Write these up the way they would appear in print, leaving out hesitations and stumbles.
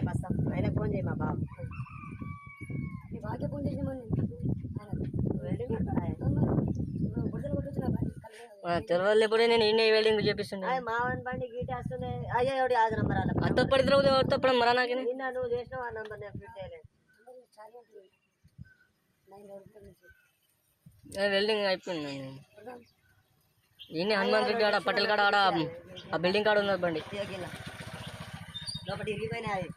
రేపు వస్తాం ఆయనకు ఫోన్ చేయి మా బాబు బాగా ఫోన్ చేసిన తెలవాలి ఎప్పుడే నేను ఇన్ని వెల్డింగ్ చేపిస్తుండే మావన్ బండి గీట వస్తుంది అయ్యో ఎవడి ఆది నంబర్ అలా అత్త పడితే మరా నాకు నిన్న నువ్వు చేసినావు ఆ నంబర్ నేను ఫిట్ చేయలేదు వెల్డింగ్ అయిపోయింది ఇన్ని హనుమాన్ రెడ్డి ఆడ పటేల్ కాడ ఆడ ఆ బిల్డింగ్ కాడ ఉన్నది బండి లోపల ఇరిగిపోయినాయి అది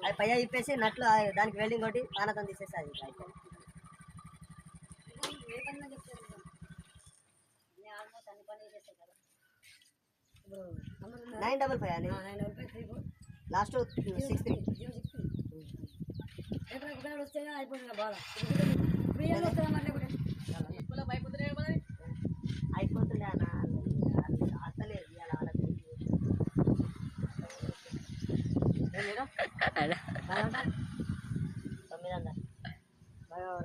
అది పై ఇప్పేసి నట్లు దానికి వెల్డింగ్ కొట్టి పానకం తీసేసి అది 955 అని లాస్ట్ 63 వస్తేనే అయిపోతుంది బాగా అయిపోతుండే అన్న అసలేదు ఇవాళ 900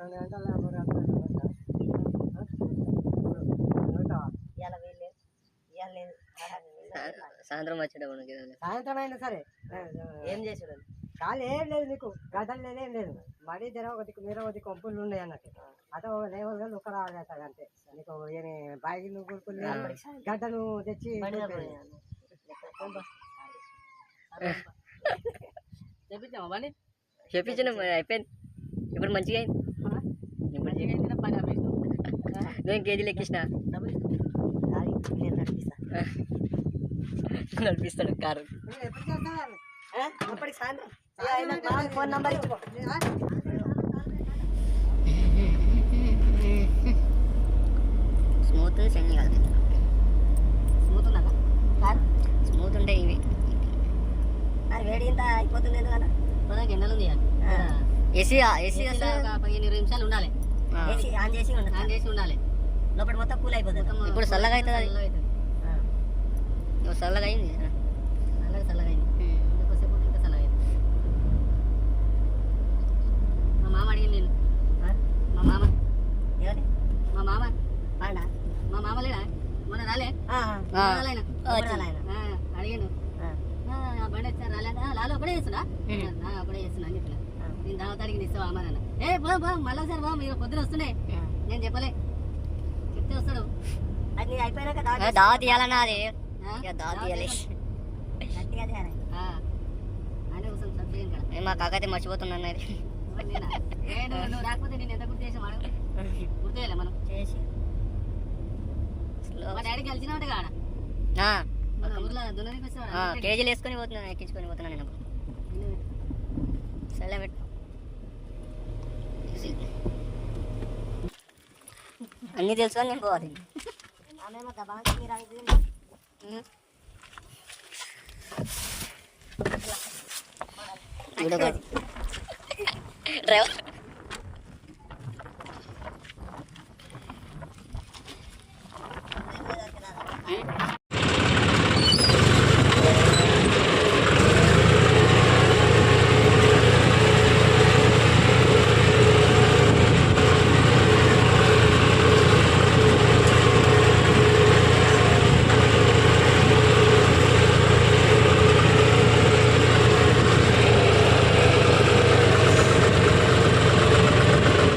2 గంటల ఇవాళ వీళ్ళు ఇవాళ లేదు సాయంత్రం వచ్చేటప్పుడు సాయంత్రం అయినా సరే ఏం చేసాడు కాలు ఏం లేదు నీకు గడ్డలు లేదు ఏం లేదు మరీ జర ఒకటి మీరు ఒకటి కొంపులు ఉన్నాయి అన్నట్టు అదో లేవల్గా ఒక రాగేస్తాడు అంతే నీకు ఏమి బాగి నువ్వు కూరుకుని గడ్డను తెచ్చి చెప్పించామా బండి చెప్పించిన అయిపోయింది ఇప్పుడు మంచిగా అయింది ఇప్పుడు నేను కేజీలు ఎక్కించిన నడిపిస్తాడు car phone number smooth send కాదు స్మూత్ ఉందా కార్ స్మూత్ ఉంటాయి ఇవి అది వేడి ఇంత అయిపోతుంది ఎందుకన్నా ఎండలు ఉంది ఏసీ ఏసీ ఒక 15-20 నిమిషాలు ఉండాలి ఏసీ ఆన్ చేసి ఉండాలి లోపల మొత్తం కూల్ అయిపోతుంది ఇప్పుడు చల్లగా అవుతుంది అది చల్లగా అయింది చల్లగా అయింది ఇంకోసేపు ఇంకా చల్లగా అయింది మా మామ అడిగింది నేను మా మామ ఎవరి మా మామ పాండా మా మామ లేడా మొన్న రాలే అడిగాను బండి వచ్చారు రాలేదా లాలో అప్పుడే చేస్తున్నా అప్పుడే చేస్తున్నా అని చెప్పిన నేను దావత అడిగి ఇస్తావా అమ్మ నాన్న ఏ బా మళ్ళీ సార్ బా మీరు పొద్దున వస్తున్నాయి నేను చెప్పలే చెప్తే వస్తాడు అది అయిపోయినాక దావ తీయాలన్నా అది దావ తీయాలి గట్టిగా చేయాలి ఆయన కోసం సబ్సిడీ కదా మా కాకైతే మర్చిపోతున్నాను అది నువ్వు రాకపోతే నేను ఎంత గుర్తు చేసాం అడగ గుర్తు చేయాలి మనం చేసి మా డాడీ కలిసినట్టు కాడ ఊర్లో దున్ననికి వచ్చేవాడు కేజీలు వేసుకొని పోతున్నాను ఎక్కించుకొని పోతున్నాను నేను సరే పెట్టు అన్నీ తెలుసు నేను పోవాలి డ్రైవర్